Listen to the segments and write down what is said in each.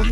Hey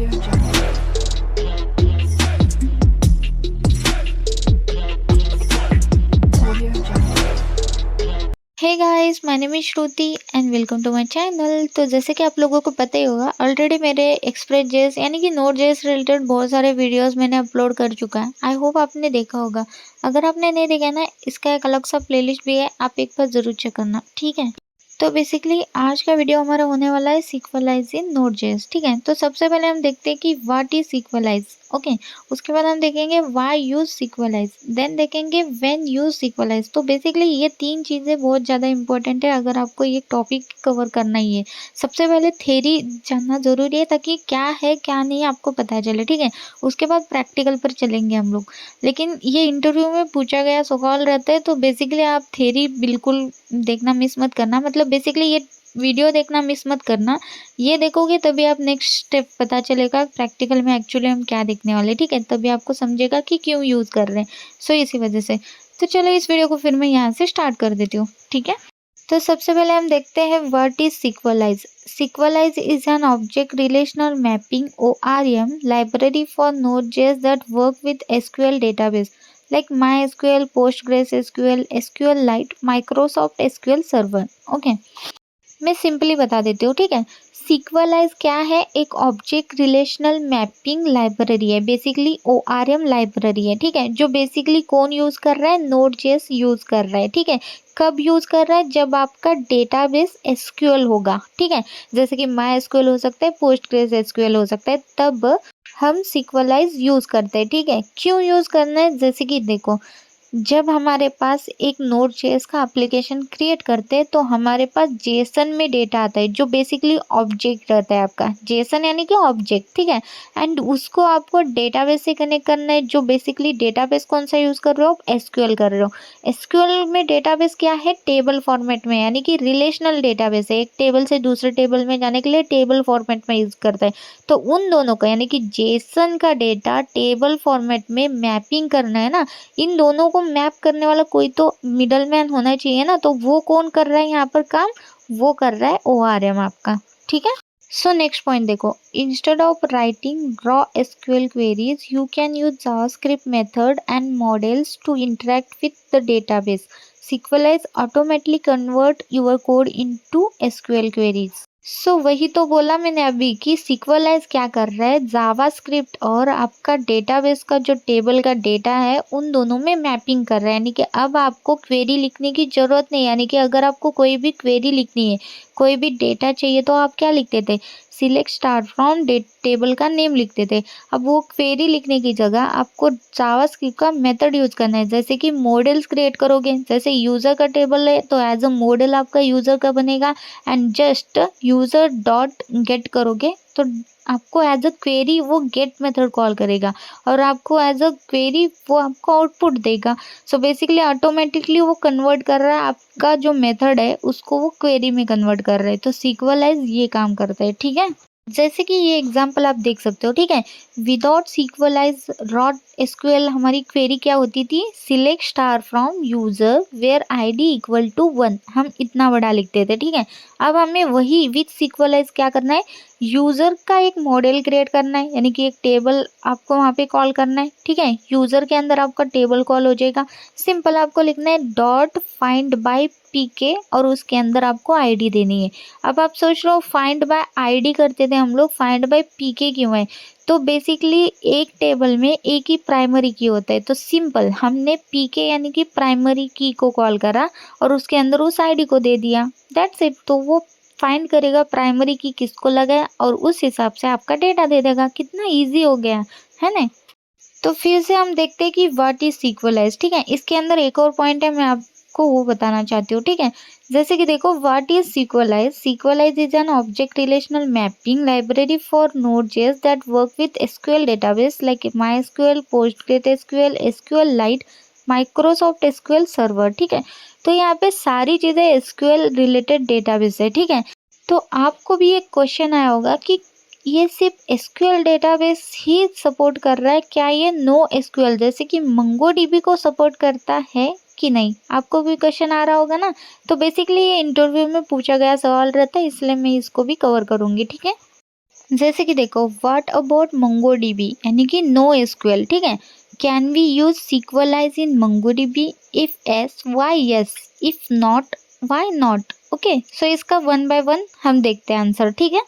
guys, my name is Shruti and welcome to my channel. तो जैसे कि आप लोगों को पता ही होगा, ऑलरेडी मेरे एक्सप्रेस जेस यानी कि नोट जेस रिलेटेड बहुत सारे वीडियोस मैंने अपलोड कर चुका है। आई होप आपने देखा होगा। अगर आपने नहीं देखा ना, इसका एक अलग सा प्लेलिस्ट भी है, आप एक बार जरूर चेक करना, ठीक है। तो बेसिकली आज का वीडियो हमारा होने वाला है सीक्वलाइज इन नोट जेस, ठीक है। तो सबसे पहले हम देखते हैं कि व्हाट इज सीक्वलाइज, ओके। उसके बाद हम देखेंगे व्हाई यूज सीक्वलाइज, देन देखेंगे व्हेन यूज सीक्वलाइज। तो बेसिकली ये तीन चीज़ें बहुत ज़्यादा इंपॉर्टेंट है अगर आपको ये टॉपिक कवर करना ही है। सबसे पहले थ्योरी जानना ज़रूरी है ताकि क्या है क्या नहीं आपको पता चले, ठीक है। उसके बाद प्रैक्टिकल पर चलेंगे हम लोग। लेकिन ये इंटरव्यू में पूछा गया सवाल रहता है, तो बेसिकली आप थ्योरी बिल्कुल देखना मिस मत करना। मतलब बेसिकली ये वीडियो देखना मिस मत करना। ये देखोगे तभी आप नेक्स्ट स्टेप पता चलेगा प्रैक्टिकल में एक्चुअली हम क्या देखने वाले, ठीक है। तभी आपको समझेगा कि क्यों यूज़ कर रहे हैं। सो इसी वजह से तो चलो इस वीडियो को फिर मैं यहाँ से स्टार्ट कर देती हूँ, ठीक है। तो सबसे पहले हम देखते हैं what is Sequelize. Sequelize is an object relational mapping ORM library for Node.js that work with SQL database like MySQL, PostgreSQL, SQLite, Microsoft SQL Server, okay. मैं सिंपली बता देती हूँ, ठीक है। सीक्वलाइज क्या है? एक ऑब्जेक्ट रिलेशनल मैपिंग लाइब्रेरी है, बेसिकली ORM लाइब्रेरी है, ठीक है। जो बेसिकली कौन यूज कर रहा है? Node.js यूज कर रहा है, ठीक है। कब यूज कर रहा है? जब आपका डेटाबेस SQL होगा, ठीक है। जैसे कि MySQL हो सकता है, PostgreSQL हो सकता है, तब हम सीक्वलाइज यूज करते हैं, ठीक है। क्यों यूज करना है? जैसे कि देखो, जब हमारे पास एक नोड जेएस का एप्लीकेशन क्रिएट करते हैं तो हमारे पास जेसन में डेटा आता है, जो बेसिकली ऑब्जेक्ट रहता है आपका। जेसन यानी कि ऑब्जेक्ट, ठीक है। एंड उसको आपको डेटाबेस से कनेक्ट करना है, जो बेसिकली डेटाबेस कौन सा यूज़ कर रहे हो? एसक्यूएल कर रहे हो। एसक्यूएल में डेटाबेस क्या है? टेबल फॉर्मेट में, यानी कि रिलेशनल डेटाबेस है। एक टेबल से दूसरे टेबल में जाने के लिए टेबल फॉर्मेट में यूज़ करता है। तो उन दोनों का यानी कि जेसन का डेटा टेबल फॉर्मेट में मैपिंग करना है ना, इन दोनों को मैप करने वाला कोई तो मिडल मैन होना चाहिए ना। तो वो कौन कर रहा है यहाँ पर काम? वो कर रहा है ORM आपका, ठीक है। सो नेक्स्ट पॉइंट देखो, instead of writing raw SQL queries you can use JavaScript method and models to interact with the database. Sequelize automatically convert your code into SQL queries। So वही तो बोला मैंने अभी कि सीक्वलाइज क्या कर रहा है? जावास्क्रिप्ट और आपका डेटाबेस का जो टेबल का डेटा है उन दोनों में मैपिंग कर रहा है। यानी कि अब आपको क्वेरी लिखने की ज़रूरत नहीं। यानी कि अगर आपको कोई भी क्वेरी लिखनी है, कोई भी डेटा चाहिए, तो आप क्या लिखते थे? सिलेक्ट स्टार फ्रॉम टेबल का नेम लिखते थे। अब वो क्वेरी लिखने की जगह आपको जावास्क्रिप्ट का मेथड यूज करना है। जैसे कि मॉडल्स क्रिएट करोगे, जैसे यूज़र का टेबल है तो एज अ मॉडल आपका यूज़र का बनेगा, and just user dot gate करोगे तो आपको एज अ क्वेरी वो गेट मेथड कॉल करेगा और आपको एज अ क्वेरी वो आपको आउटपुट देगा। सो बेसिकली ऑटोमेटिकली वो कन्वर्ट कर रहा है, आपका जो मेथड है उसको वो क्वेरी में कन्वर्ट कर रहा है। तो सीक्वलाइज ये काम करता है, ठीक है। जैसे कि ये एग्जांपल आप देख सकते हो, ठीक है। विदाउट सीक्वलाइज रॉ SQL हमारी क्वेरी क्या होती थी? Select star from user where ID equal to 1, हम इतना बड़ा लिखते थे, ठीक है। अब हमें वही विथ सीक्वलाइज क्या करना है? यूज़र का एक मॉडल क्रिएट करना है, यानी कि एक टेबल आपको वहाँ पे कॉल करना है, ठीक है। यूज़र के अंदर आपका टेबल कॉल हो जाएगा। सिंपल आपको लिखना है डॉट फाइंड बाय PK और उसके अंदर आपको ID देनी है। अब आप सोच रहे हो फाइंड बाय ID करते थे हम लोग, फाइंड बाय PK क्यों है? तो बेसिकली एक टेबल में एक ही प्राइमरी की होता है। तो सिंपल हमने PK यानी कि प्राइमरी की को कॉल करा और उसके अंदर उस ID को दे दिया, दैट्स इट। तो वो फाइंड करेगा प्राइमरी की किसको लगा और उस हिसाब से आपका डेटा दे देगा। कितना इजी हो गया है ना। तो फिर से हम देखते हैं कि व्हाट इज सीक्वलाइज, ठीक है। इसके अंदर एक और पॉइंट है, मैं आपको वो बताना चाहती हूँ, ठीक है। जैसे कि देखो, what is Sequelize? Sequelize is an object relational mapping library for Node.js that work with SQL database like MySQL, PostgreSQL, SQLite, Microsoft SQL server, ठीक है। तो यहाँ पे सारी चीज़ें SQL रिलेटेड डेटाबेस है, ठीक है। तो आपको भी एक क्वेश्चन आया होगा कि ये सिर्फ SQL डेटाबेस ही सपोर्ट कर रहा है क्या? ये नो SQL जैसे कि MongoDB को सपोर्ट करता है कि नहीं? आपको भी क्वेश्चन आ रहा होगा ना। तो बेसिकली ये इंटरव्यू में पूछा गया सवाल रहता है, इसलिए मैं इसको भी कवर करूँगी, ठीक है। जैसे कि देखो, व्हाट अबाउट मंगोडीबी यानी कि नो एसक्यूएल, ठीक है। Can we use Sequelize in MongoDB? If yes, why yes? If not, why not? Okay, so इसका वन बाय वन हम देखते हैं आंसर, ठीक है।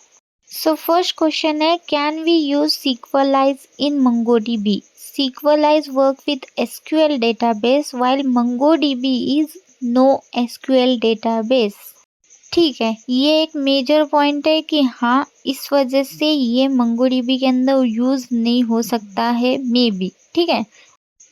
सो फर्स्ट क्वेश्चन है, can we use Sequelize in MongoDB? Sequelize work with SQL database while MongoDB is no SQL database. ठीक है, ये एक मेजर पॉइंट है कि हाँ, इस वजह से ये मंगोडीबी के अंदर यूज नहीं हो सकता है, मे बी, ठीक है।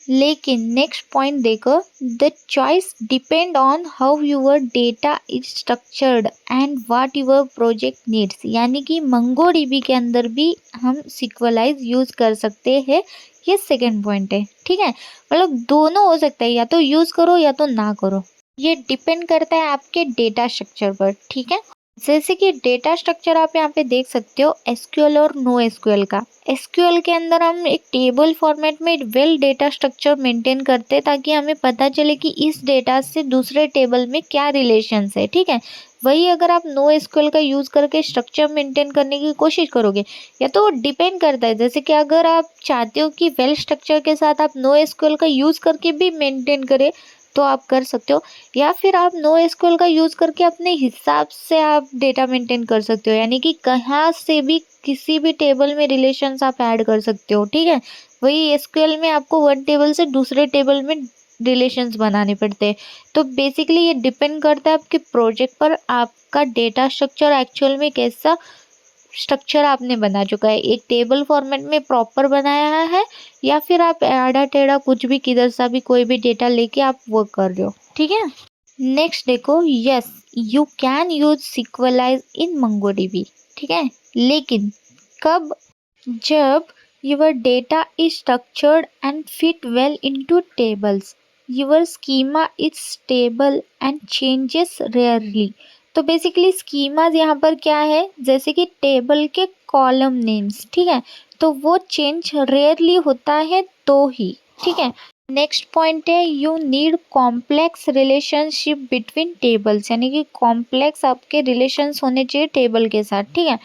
लेकिन नेक्स्ट पॉइंट देखो, the choice depend on how your data is structured and what your project needs. यानी कि मंगोडीबी के अंदर भी हम सिक्वलाइज यूज कर सकते हैं, ये सेकेंड पॉइंट है, ठीक है। मतलब दोनों हो सकता है, या तो यूज करो या तो ना करो, ये डिपेंड करता है आपके डेटा स्ट्रक्चर पर, ठीक है। जैसे कि डेटा स्ट्रक्चर आप यहाँ पे देख सकते हो, एसक्यूएल और नो एसक्यूएल का। एसक्यूएल के अंदर हम एक टेबल फॉर्मेट में वेल डेटा स्ट्रक्चर मेंटेन करते हैं, ताकि हमें पता चले कि इस डेटा से दूसरे टेबल में क्या रिलेशंस है, ठीक है। वही अगर आप नो एसक्यूएल का यूज करके स्ट्रक्चर मेंटेन करने की कोशिश करोगे, या तो डिपेंड करता है, जैसे कि अगर आप चाहते हो कि वेल स्ट्रक्चर के साथ आप नो एसक्यूएल का यूज करके भी मेंटेन करें, तो आप कर सकते हो। या फिर आप नो एसक्यूएल का यूज करके अपने हिसाब से आप डेटा मेंटेन कर सकते हो, यानी कि कहाँ से भी किसी भी टेबल में रिलेशंस आप ऐड कर सकते हो, ठीक है। वही एसक्यूएल में आपको वन टेबल से दूसरे टेबल में रिलेशंस बनाने पड़ते हैं। तो बेसिकली ये डिपेंड करता है आपके प्रोजेक्ट पर, आपका डेटा स्ट्रक्चर एक्चुअल में कैसा स्ट्रक्चर आपने बना चुका है, एक टेबल फॉर्मेट में प्रॉपर बनाया है, या फिर आप आड़ा टेढ़ा कुछ भी किधर सा भी कोई भी डेटा लेके आप वर्क कर रहे हो, ठीक है। नेक्स्ट देखो, यस, यू कैन यूज सिक्वलाइज इन मंगोडीबी, ठीक है। लेकिन कब? जब your data is structured and fit well into tables, your schema is stable and changes rarely। तो बेसिकली स्कीमाज यहाँ पर क्या है, जैसे कि टेबल के कॉलम नेम्स, ठीक है, तो वो चेंज रेयरली होता है तो ही, ठीक है। नेक्स्ट पॉइंट है, you need complex relationship between tables, यानी कि कॉम्प्लेक्स आपके रिलेशंस होने चाहिए टेबल के साथ, ठीक है।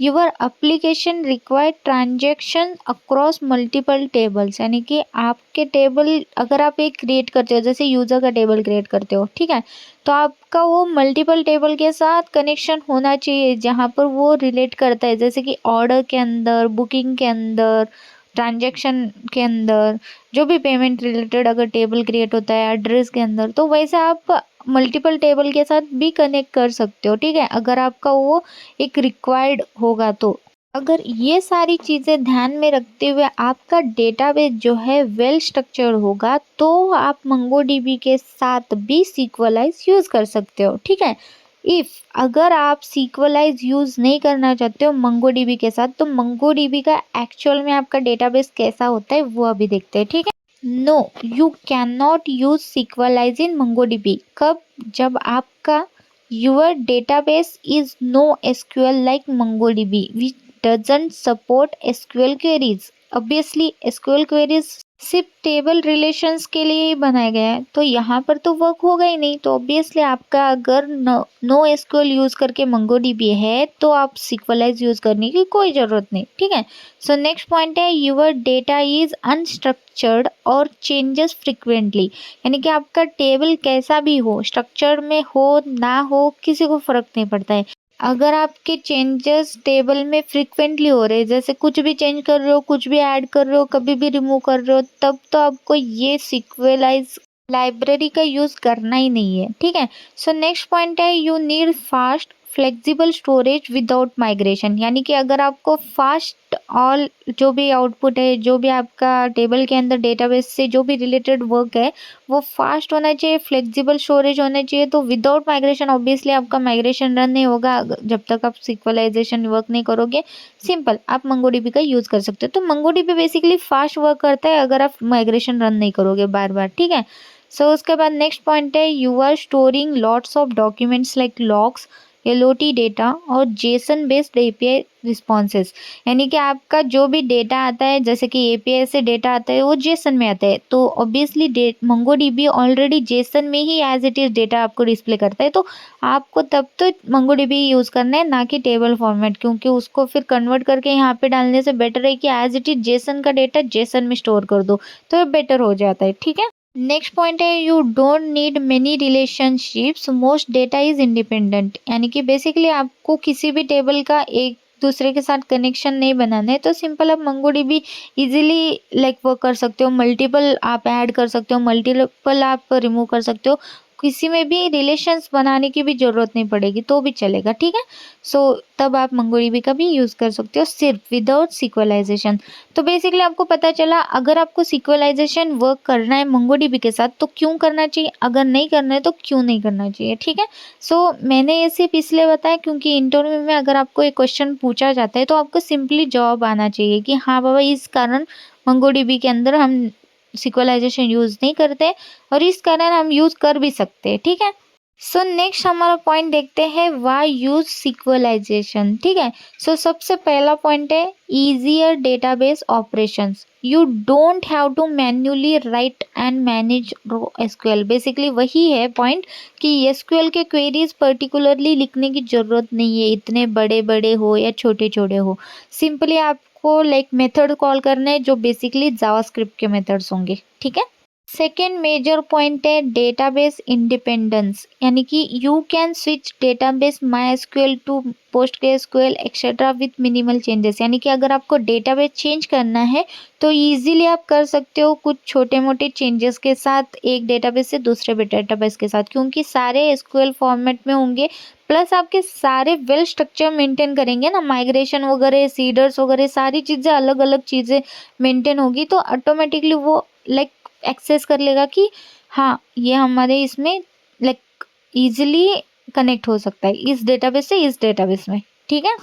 Your application require transaction across multiple tables, यानी कि आपके टेबल अगर आप एक क्रिएट करते हो, जैसे यूजर का टेबल क्रिएट करते हो, ठीक है, तो आपका वो मल्टीपल टेबल के साथ कनेक्शन होना चाहिए, जहाँ पर वो रिलेट करता है, जैसे कि ऑर्डर के अंदर, बुकिंग के अंदर, ट्रांजेक्शन के अंदर, जो भी पेमेंट रिलेटेड अगर टेबल क्रिएट होता है एड्रेस के अंदर, तो वैसे आप मल्टीपल टेबल के साथ भी कनेक्ट कर सकते हो, ठीक है, अगर आपका वो एक रिक्वायर्ड होगा तो। अगर ये सारी चीज़ें ध्यान में रखते हुए आपका डेटाबेस जो है वेल स्ट्रक्चर्ड होगा, तो आप मंगोडीबी के साथ भी सीक्वलाइज यूज़ कर सकते हो, ठीक है। इफ़ अगर आप सीक्वलाइज यूज़ नहीं करना चाहते हो मंगोडीबी के साथ, तो मंगोडीबी का एक्चुअल में आपका डेटाबेस कैसा होता है वो अभी देखते हैं, ठीक है। No, you can not use Sequelize in MongoDB. कब? जब आपका your database is no SQL like MongoDB which doesn't support SQL queries. Obviously SQL queries सिर्फ टेबल रिलेशंस के लिए ही बनाया गया है, तो यहाँ पर तो वर्क होगा ही नहीं। तो ऑब्वियसली आपका अगर नो एसक्यूएल यूज करके मंगोडीबी है, तो आप सीक्वलाइज यूज करने की कोई ज़रूरत नहीं, ठीक है। सो नेक्स्ट पॉइंट है, यूर डेटा इज अनस्ट्रक्चर्ड और चेंजेस फ्रिक्वेंटली, यानी कि आपका टेबल कैसा भी हो, स्ट्रक्चर में हो ना हो, किसी को फर्क नहीं पड़ता है। अगर आपके चेंजेस टेबल में फ्रिक्वेंटली हो रहे हैं, जैसे कुछ भी चेंज कर रहे हो, कुछ भी ऐड कर रहे हो, कभी भी रिमूव कर रहे हो, तब तो आपको ये सीक्वेलाइज लाइब्रेरी का यूज़ करना ही नहीं है, ठीक है। सो नेक्स्ट पॉइंट है, you need fast flexible storage without migration, यानी कि अगर आपको फास्ट ऑल जो भी आउटपुट है, जो भी आपका टेबल के अंदर डेटाबेस से जो भी रिलेटेड वर्क है, वो फास्ट होना चाहिए, फ्लेक्सिबल स्टोरेज होना चाहिए। तो विदाउट माइग्रेशन ऑब्वियसली आपका माइग्रेशन रन नहीं होगा जब तक आप सिक्वलाइजेशन वर्क नहीं करोगे। सिंपल, आप मंगोडीबी का यूज़ कर सकते हो। तो मंगोडीबी बेसिकली फास्ट वर्क करता है अगर आप माइग्रेशन रन नहीं करोगे बार बार, ठीक है। सो उसके बाद नेक्स्ट पॉइंट है, you are storing lots of documents like logs, IoT data और जेसन बेस्ड एपीआई रिस्पॉन्सेज। यानी कि आपका जो भी डेटा आता है, जैसे कि एपीआई से डेटा आता है, वो जेसन में आता है, तो ऑब्वियसली मंगोडीबी ऑलरेडी जेसन में ही एज इट इज डेटा आपको डिस्प्ले करता है। तो आपको तब तो मंगोडीबी यूज करना है, ना कि टेबल फॉर्मेट, क्योंकि उसको फिर कन्वर्ट करके यहाँ पे डालने से बेटर है कि एज इट इज जेसन का डेटा जेसन में स्टोर कर दो, तो ये बेटर हो जाता है। ठीक है, नेक्स्ट पॉइंट है you don't need many relationships, most data is independent. यानी कि बेसिकली आपको किसी भी टेबल का एक दूसरे के साथ कनेक्शन नहीं बनाना है, तो सिंपल आप मंगोडीबी इजीली लाइक वर्क कर सकते हो। मल्टीपल आप ऐड कर सकते हो, मल्टीपल आप रिमूव कर सकते हो, किसी में भी रिलेशंस बनाने की भी जरूरत नहीं पड़ेगी, तो भी चलेगा। ठीक है, सो तब आप मंगोडीबी का भी यूज कर सकते हो सिर्फ विदाउट सिक्वलाइजेशन। तो बेसिकली आपको पता चला, अगर आपको सिक्वलाइजेशन वर्क करना है मंगोडीबी के साथ तो क्यों करना चाहिए, अगर नहीं करना है तो क्यों नहीं करना चाहिए। ठीक है, सो मैंने ये सिर्फ इसलिए बताया क्योंकि इंटरव्यू में अगर आपको एक क्वेश्चन पूछा जाता है तो आपको सिंपली जवाब आना चाहिए कि हाँ बाबा, इस कारण मंगोडीबी के अंदर हम सिक्वलाइजेशन यूज नहीं करते और इस कारण हम यूज कर भी सकते हैं। ठीक है, सो नेक्स्ट हमारा पॉइंट देखते हैं, वाई यूज सिक्वलाइजेशन। ठीक है, सो सबसे पहला पॉइंट है easier database operations. You don't have to manually write and manage raw SQL. Basically वही है पॉइंट कि SQL के क्वेरीज पर्टिकुलरली लिखने की जरूरत नहीं है, इतने बड़े बड़े हो या छोटे छोटे हो। सिंपली आपको लाइक मेथड कॉल करना है जो बेसिकली जावास्क्रिप्ट के मेथड्स होंगे। ठीक है, सेकेंड मेजर पॉइंट है डेटाबेस इंडिपेंडेंस। यानी कि you can switch database MySQL to PostgreSQL etcetera with minimal changes. यानी कि अगर आपको डेटाबेस चेंज करना है तो इजीली आप कर सकते हो कुछ छोटे मोटे चेंजेस के साथ, एक डेटाबेस से दूसरे डेटाबेस के साथ, क्योंकि सारे एसक्यूएल फॉर्मेट में होंगे, प्लस आपके सारे वेल स्ट्रक्चर मेंटेन करेंगे ना, माइग्रेशन वगैरह, सीडर्स वगैरह, सारी चीज़ें अलग अलग चीज़ें मेंटेन होगी, तो ऑटोमेटिकली वो लाइक एक्सेस कर लेगा कि हाँ ये हमारे इसमें लाइक इजीली कनेक्ट हो सकता है इस डेटाबेस से इस डेटाबेस में। ठीक है,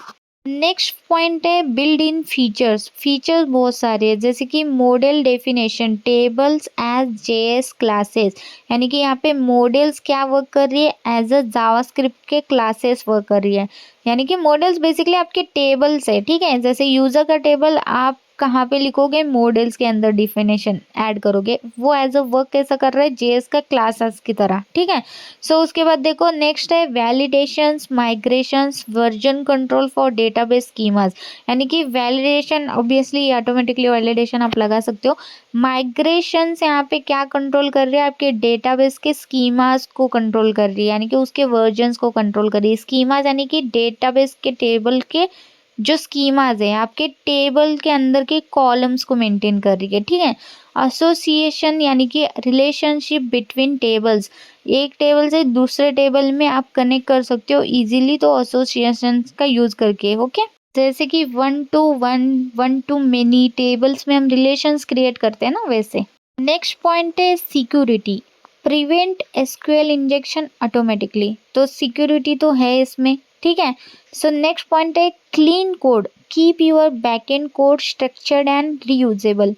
नेक्स्ट पॉइंट है बिल्ड इन फीचर्स। फीचर्स बहुत सारे हैं, जैसे कि model definition, tables as JS classes. यानी कि यहाँ पे मॉडल्स क्या वर्क कर रही है, एज अ जावास्क्रिप्ट के क्लासेस वर्क कर रही है। यानी कि मॉडल्स बेसिकली आपके टेबल्स है। ठीक है, जैसे यूजर का टेबल आप कहाँ पे लिखोगे, मॉडल्स के अंदर डिफिनेशन ऐड करोगे, वो एज अ वर्क कैसा कर रहा है, जेएस का क्लासेस की तरह। ठीक है, सो उसके बाद देखो नेक्स्ट है validations, migrations, version control for database schemas. यानी कि वैलिडेशन ऑब्वियसली ऑटोमेटिकली वैलिडेशन आप लगा सकते हो। माइग्रेशंस यहाँ पे क्या कंट्रोल कर रही है, आपके डेटाबेस के स्कीमास को कंट्रोल कर रही है, यानी कि उसके वर्जन्स को कंट्रोल कर रही है। स्कीमास यानी कि डेटाबेस के टेबल के जो स्कीमाज है, आपके टेबल के अंदर के कॉलम्स को मेंटेन कर रही है। ठीक है, एसोसिएशन यानी कि रिलेशनशिप बिटवीन टेबल्स, एक टेबल से दूसरे टेबल में आप कनेक्ट कर सकते हो इजीली, तो एसोसिएशन का यूज करके। ओके, जैसे कि one two one, one two many tables में हम रिलेशंस क्रिएट करते हैं ना, वैसे। नेक्स्ट पॉइंट है security, prevent SQL injection automatically, तो सिक्योरिटी तो है इसमें। ठीक है, सो नेक्स्ट पॉइंट है clean code, keep your backend code structured and reusable,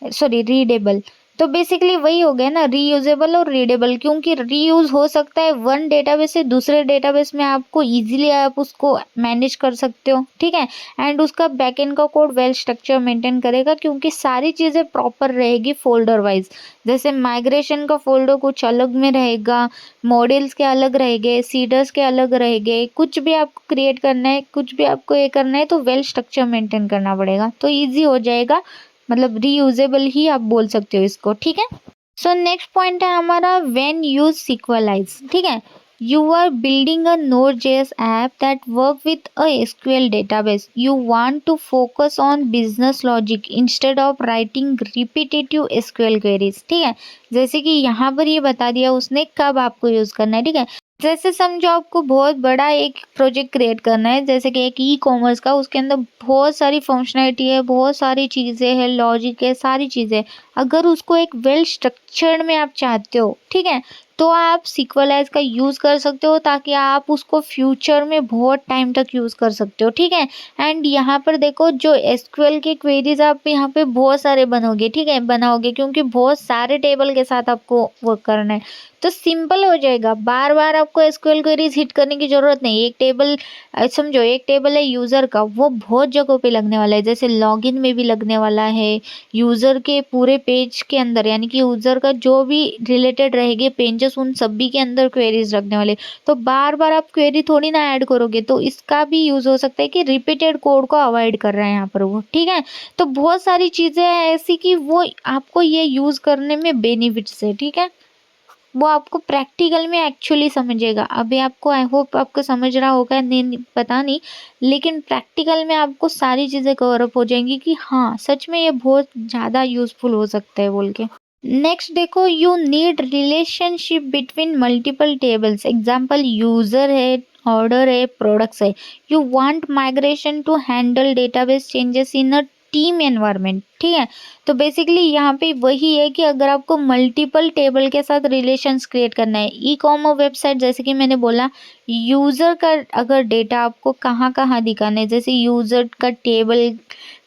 sorry readable. तो बेसिकली वही हो गया ना, रीयूजेबल और रीडेबल, क्योंकि रीयूज हो सकता है वन डेटाबेस से दूसरे डेटाबेस में, आपको इजीली आप उसको मैनेज कर सकते हो। ठीक है, एंड उसका बैकएंड का कोड वेल स्ट्रक्चर मेंटेन करेगा, क्योंकि सारी चीज़ें प्रॉपर रहेगी फोल्डर वाइज। जैसे माइग्रेशन का फोल्डर कुछ अलग में रहेगा, मॉडल्स के अलग रहेंगे, सीडर्स के अलग रहेंगे, कुछ भी आपको क्रिएट करना है, कुछ भी आपको ये करना है तो वेल स्ट्रक्चर मेंटेन करना पड़ेगा, तो ईजी हो जाएगा, मतलब रीयूजेबल ही आप बोल सकते हो इसको। ठीक है, सो नेक्स्ट पॉइंट है हमारा व्हेन यूज सिक्वलाइज। ठीक है, you are building a Node.js app that work with a SQL database. You want to focus on business logic instead of writing repetitive SQL queries. ठीक है, जैसे कि यहाँ पर ये बता दिया उसने कब आपको यूज करना है। ठीक है, जैसे समझो आपको बहुत बड़ा एक प्रोजेक्ट क्रिएट करना है, जैसे कि एक ई कॉमर्स का, उसके अंदर बहुत सारी फंक्शनैलिटी है, बहुत सारी चीज़ें हैं, लॉजिक है, सारी चीज़ें। अगर उसको एक वेल स्ट्रक्चर्ड में आप चाहते हो, ठीक है, तो आप Sequelize का यूज़ कर सकते हो ताकि आप उसको फ्यूचर में बहुत टाइम तक यूज़ कर सकते हो, ठीक है। एंड यहाँ पर देखो जो एसक्यूएल के क्वेरीज आप यहाँ पे बहुत सारे बनोगे, ठीक है, बनाओगे, क्योंकि बहुत सारे टेबल के साथ आपको वर्क करना है, तो सिंपल हो जाएगा। बार बार आपको एसक्यूएल क्वेरीज हिट करने की जरूरत नहीं। एक टेबल समझो, एक टेबल है यूजर का, वो बहुत जगहों पे लगने वाला है, जैसे लॉगिन में भी लगने वाला है, यूजर के पूरे पेज के अंदर, यानी कि यूजर का जो भी रिलेटेड रहेंगे पेजेस उन सभी के अंदर क्वेरीज रखने वाले। तो बार बार आप क्वेरी थोड़ी ना ऐड करोगे, तो इसका भी यूज हो सकता है कि रिपीटेड कोड को अवॉइड कर रहे हैं यहाँ पर वो, ठीक है। तो बहुत सारी चीजें हैं ऐसी कि वो आपको ये यूज करने में बेनिफिट्स है, ठीक है। वो आपको प्रैक्टिकल में एक्चुअली समझेगा। अभी आपको, आई होप आपको समझ रहा होगा, नहीं पता नहीं, लेकिन प्रैक्टिकल में आपको सारी चीज़ें कवर अप हो जाएंगी कि हाँ सच में ये बहुत ज़्यादा यूजफुल हो सकता है बोल के। नेक्स्ट देखो, you need relationship between multiple tables, example user है, ऑर्डर है, प्रोडक्ट्स है। You want migration to handle database changes in a team environment, ठीक है। तो बेसिकली यहाँ पे वही है कि अगर आपको मल्टीपल टेबल के साथ रिलेशंस क्रिएट करना है, ई कॉमर्स वेबसाइट जैसे कि मैंने बोला, यूज़र का अगर डेटा आपको कहाँ कहाँ दिखाना है, जैसे यूज़र का टेबल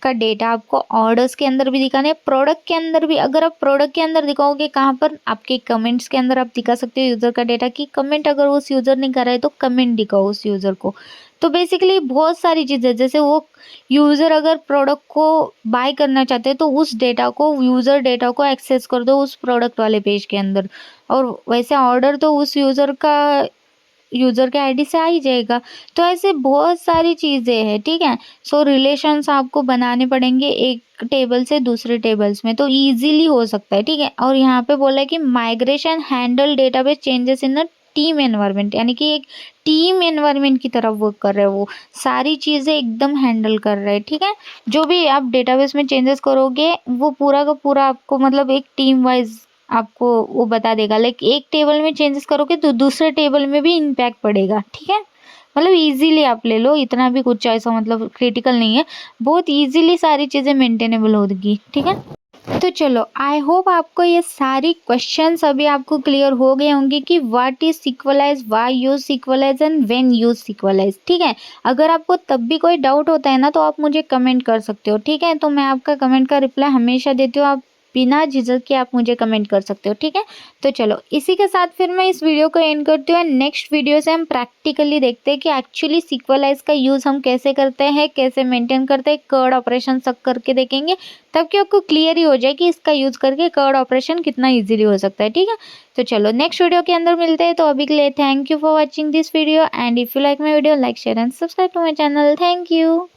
का डेटा आपको ऑर्डर्स के अंदर भी दिखाना है, प्रोडक्ट के अंदर भी। अगर आप प्रोडक्ट के अंदर दिखाओगे कहाँ पर, आपके कमेंट्स के अंदर आप दिखा सकते हो यूज़र का डेटा, कि कमेंट अगर उस यूज़र ने करा है तो कमेंट दिखाओ उस यूज़र को। तो बेसिकली बहुत सारी चीज़ें, जैसे वो यूज़र अगर प्रोडक्ट को बाय करना चाहते हैं तो उस डेटा को, यूज़र डेटा को एक्सेस कर दो उस प्रोडक्ट वाले पेज के अंदर, और वैसे ऑर्डर तो उस यूज़र के आईडी से आ ही जाएगा। तो ऐसे बहुत सारी चीज़ें हैं, ठीक है। सो रिलेशंस आपको बनाने पड़ेंगे एक टेबल से दूसरे टेबल्स में, तो इजीली हो सकता है, ठीक है। और यहाँ पे बोला है कि migration handle database changes in a team environment, यानी कि एक टीम एनवायरनमेंट की तरफ वर्क कर रहे हैं, वो सारी चीज़ें एकदम हैंडल कर रहे हैं, ठीक है। जो भी आप डेटाबेस में चेंजेस करोगे वो पूरा का पूरा आपको, मतलब एक टीम वाइज आपको वो बता देगा। लाइक एक टेबल में चेंजेस करोगे तो दूसरे टेबल में भी इम्पैक्ट पड़ेगा, ठीक है। मतलब इजीली आप ले लो, इतना भी कुछ ऐसा मतलब क्रिटिकल नहीं है, बहुत इजीली सारी चीज़ें मेंटेनेबल होगी, ठीक है। तो चलो, आई होप आपको ये सारी क्वेश्चंस अभी आपको क्लियर हो गए होंगे कि what is Sequelize, why use Sequelize and when use Sequelize, ठीक है। अगर आपको तब भी कोई डाउट होता है ना तो आप मुझे कमेंट कर सकते हो, ठीक है। तो मैं आपका कमेंट का रिप्लाई हमेशा देती हूँ, आप बिना झिझक के आप मुझे कमेंट कर सकते हो, ठीक है। तो चलो, इसी के साथ फिर मैं इस वीडियो को एंड करती हूँ। नेक्स्ट वीडियो से हम प्रैक्टिकली देखते हैं कि एक्चुअली Sequelize का यूज़ हम कैसे करते हैं, कैसे मेंटेन करते हैं, कर्ड ऑपरेशन सब करके देखेंगे, तब कि आपको क्लियर ही हो जाए कि इसका यूज़ करके कर्ड ऑपरेशन कितना इजीली हो सकता है, ठीक है। तो चलो, नेक्स्ट वीडियो के अंदर मिलते हैं। तो अभी के लिए thank you for watching this video, and if you like my video, like share and subscribe to my channel. Thank you.